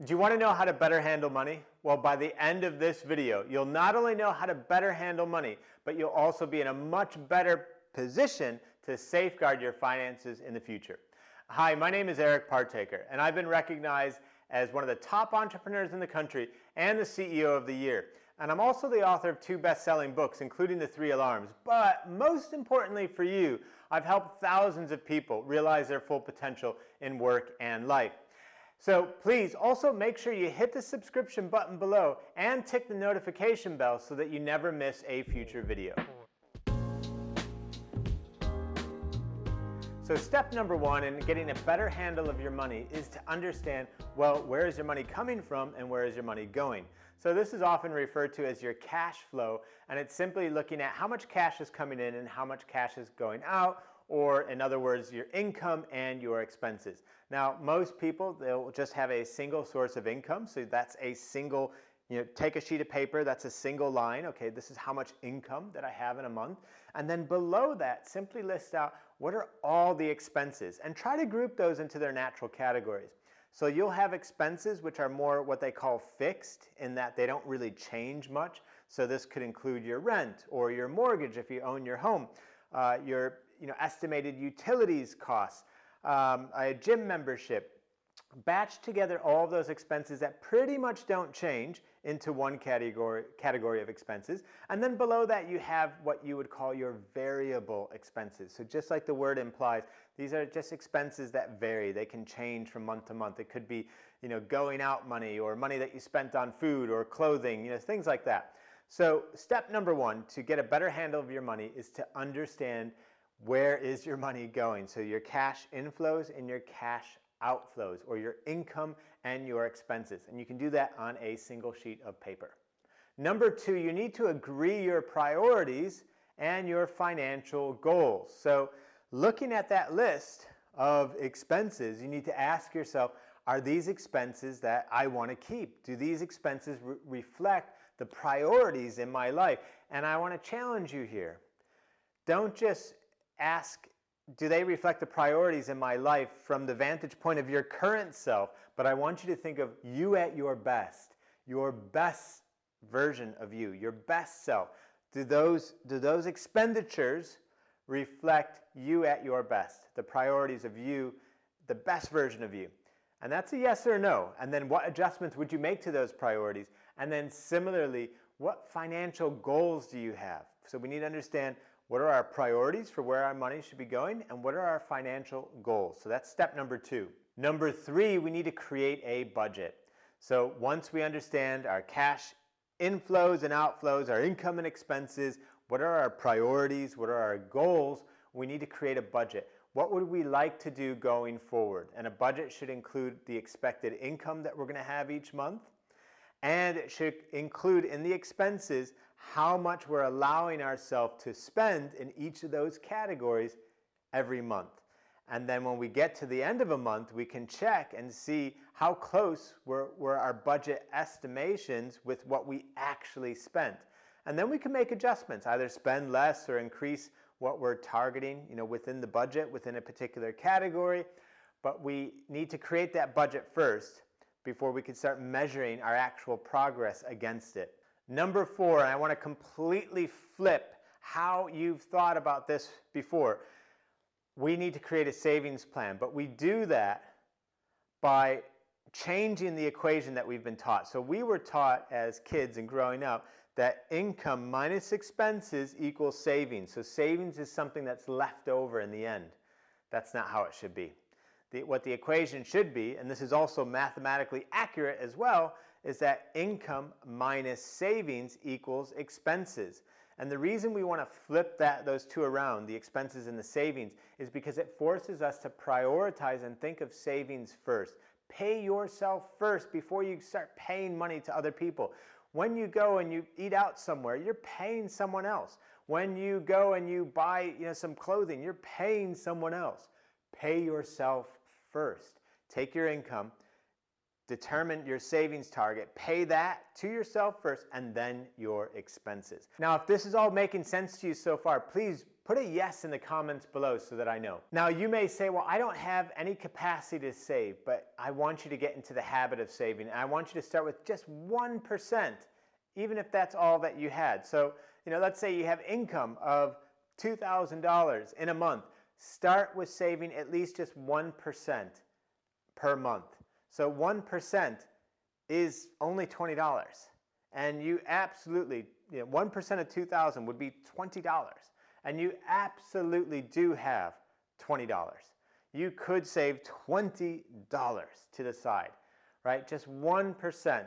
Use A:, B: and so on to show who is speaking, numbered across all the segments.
A: Do you want to know how to better handle money? Well, by the end of this video, you'll not only know how to better handle money, but you'll also be in a much better position to safeguard your finances in the future. Hi, my name is Eric Partaker, and I've been recognized as one of the top entrepreneurs in the country and the CEO of the year. And I'm also the author of 2 best-selling books, including The 3 Alarms. But most importantly for you, I've helped thousands of people realize their full potential in work and life. So please also make sure you hit the subscription button below and tick the notification bell so that you never miss a future video. So step number 1 in getting a better handle of your money is to understand, well, where is your money coming from and where is your money going? So this is often referred to as your cash flow, and it's simply looking at how much cash is coming in and how much cash is going out, or in other words, your income and your expenses. Now, most people, they'll just have a single source of income, so that's a single, take a sheet of paper, that's a single line, okay, this is how much income that I have in a month, and then below that, simply list out what are all the expenses, and try to group those into their natural categories. So you'll have expenses which are more what they call fixed, in that they don't really change much. So this could include your rent or your mortgage if you own your home, your estimated utilities costs, a gym membership. Batch together all of those expenses that pretty much don't change into one category of expenses. And then below that you have what you would call your variable expenses. So just like the word implies, these are just expenses that vary. They can change from month to month. It could be going out money or money that you spent on food or clothing, things like that. So step number 1 to get a better handle of your money is to understand where is your money going. So your cash inflows and your cash outflows, or your income and your expenses. And you can do that on a single sheet of paper. Number 2, you need to agree your priorities and your financial goals. So looking at that list of expenses, you need to ask yourself, are these expenses that I want to keep? Do these expenses reflect the priorities in my life? And I want to challenge you here. Don't just ask, do they reflect the priorities in my life from the vantage point of your current self? But I want you to think of you at your best version of you, your best self. Do those expenditures reflect you at your best, the priorities of you, the best version of you? And that's a yes or no. And then what adjustments would you make to those priorities? And then similarly, what financial goals do you have? So we need to understand, what are our priorities for where our money should be going, and what are our financial goals? So that's step number 2. Number 3, we need to create a budget. So once we understand our cash inflows and outflows, our income and expenses, what are our priorities, what are our goals, we need to create a budget. What would we like to do going forward? And a budget should include the expected income that we're going to have each month, and it should include in the expenses how much we're allowing ourselves to spend in each of those categories every month. And then when we get to the end of a month, we can check and see how close were our budget estimations with what we actually spent. And then we can make adjustments, either spend less or increase what we're targeting, within the budget, within a particular category. But we need to create that budget first before we can start measuring our actual progress against it. Number 4, and I want to completely flip how you've thought about this before. We need to create a savings plan, but we do that by changing the equation that we've been taught. So we were taught as kids and growing up that income minus expenses equals savings. So savings is something that's left over in the end. That's not how it should be. What the equation should be, and this is also mathematically accurate as well, is that income minus savings equals expenses. And the reason we want to flip those two around, the expenses and the savings, is because it forces us to prioritize and think of savings first. Pay yourself first before you start paying money to other people. When you go and you eat out somewhere, you're paying someone else. When you go and you buy some clothing, you're paying someone else. Pay yourself first. Take your income, determine your savings target, pay that to yourself first, and then your expenses. Now, if this is all making sense to you so far, please put a yes in the comments below so that I know. Now you may say, well, I don't have any capacity to save, but I want you to get into the habit of saving. And I want you to start with just 1%, even if that's all that you had. So, let's say you have income of $2,000 in a month. Start with saving at least just 1% per month. So 1% is only $20. And you absolutely, 1% of 2,000 would be $20. And you absolutely do have $20. You could save $20 to the side, right? Just 1%,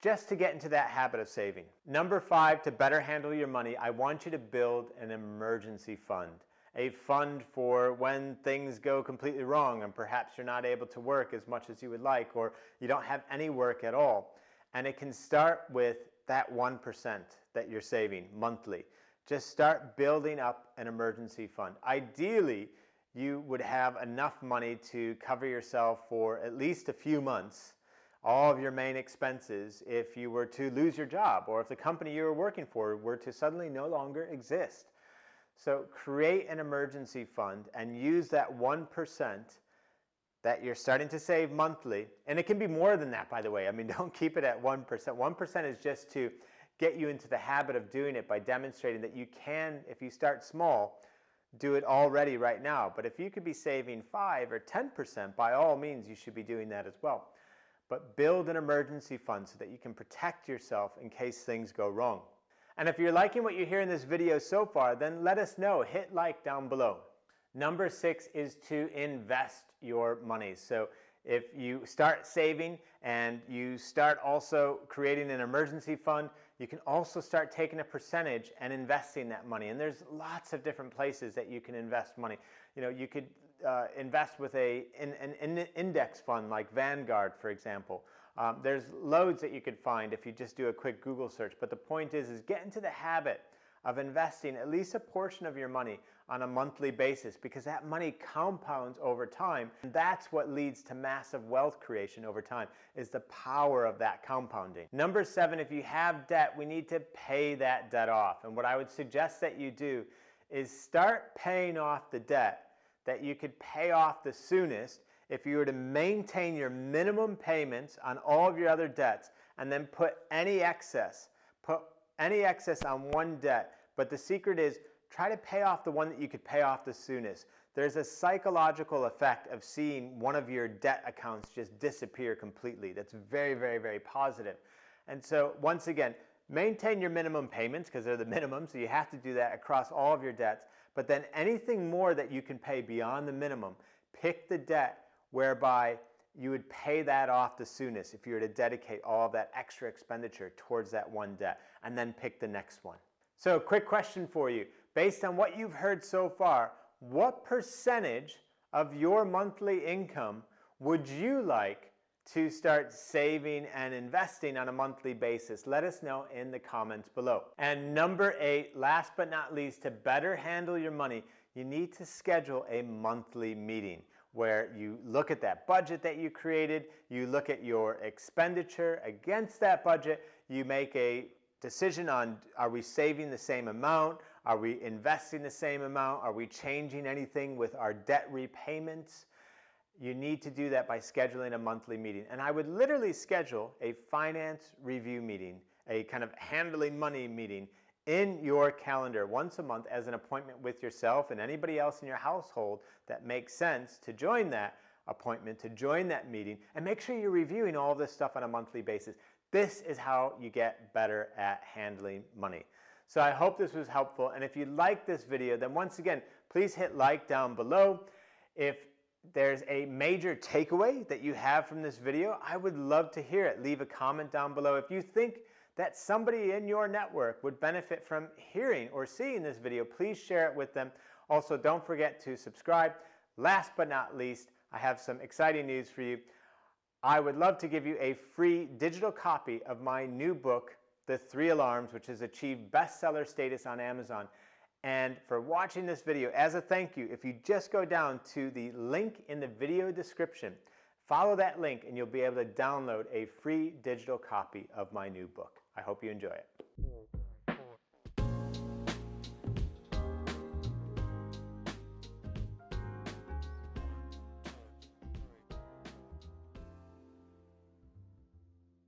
A: just to get into that habit of saving. Number 5, to better handle your money, I want you to build an emergency fund. A fund for when things go completely wrong and perhaps you're not able to work as much as you would like, or you don't have any work at all. And it can start with that 1% that you're saving monthly. Just start building up an emergency fund. Ideally, you would have enough money to cover yourself for at least a few months, all of your main expenses, if you were to lose your job or if the company you were working for were to suddenly no longer exist. So create an emergency fund and use that 1% that you're starting to save monthly. And it can be more than that, by the way. I mean, don't keep it at 1%. 1% is just to get you into the habit of doing it by demonstrating that you can, if you start small, do it already right now. But if you could be saving 5 or 10%, by all means, you should be doing that as well. But build an emergency fund so that you can protect yourself in case things go wrong. And if you're liking what you hear in this video so far, then let us know. Hit like down below. Number 6 is to invest your money. So if you start saving and you start also creating an emergency fund, you can also start taking a percentage and investing that money. And there's lots of different places that you can invest money. You could invest with an index fund like Vanguard, for example. There's loads that you could find if you just do a quick Google search. But the point is get into the habit of investing at least a portion of your money on a monthly basis, because that money compounds over time. And that's what leads to massive wealth creation over time, is the power of that compounding. Number 7, if you have debt, we need to pay that debt off. And what I would suggest that you do is start paying off the debt that you could pay off the soonest if you were to maintain your minimum payments on all of your other debts and then put any excess on one debt. But the secret is, try to pay off the one that you could pay off the soonest. There's a psychological effect of seeing one of your debt accounts just disappear completely. That's very, very, very positive. And so once again, maintain your minimum payments, because they're the minimum, so you have to do that across all of your debts. But then anything more that you can pay beyond the minimum, pick the debt whereby you would pay that off the soonest if you were to dedicate all of that extra expenditure towards that one debt, and then pick the next one. So quick question for you. Based on what you've heard so far, what percentage of your monthly income would you like to start saving and investing on a monthly basis? Let us know in the comments below. And number 8, last but not least, to better handle your money, you need to schedule a monthly meeting where you look at that budget that you created, you look at your expenditure against that budget, you make a decision on, are we saving the same amount? Are we investing the same amount? Are we changing anything with our debt repayments? You need to do that by scheduling a monthly meeting. And I would literally schedule a finance review meeting, a kind of handling money meeting in your calendar once a month as an appointment with yourself and anybody else in your household that makes sense to join that appointment, to join that meeting, and make sure you're reviewing all this stuff on a monthly basis. This is how you get better at handling money. So I hope this was helpful. And if you like this video, then once again, please hit like down below. If there's a major takeaway that you have from this video, I would love to hear it. Leave a comment down below. If you think that somebody in your network would benefit from hearing or seeing this video, please share it with them. Also, don't forget to subscribe. Last but not least, I have some exciting news for you. I would love to give you a free digital copy of my new book, The 3 Alarms, which has achieved bestseller status on Amazon. And for watching this video, as a thank you, if you just go down to the link in the video description, follow that link and you'll be able to download a free digital copy of my new book. I hope you enjoy it.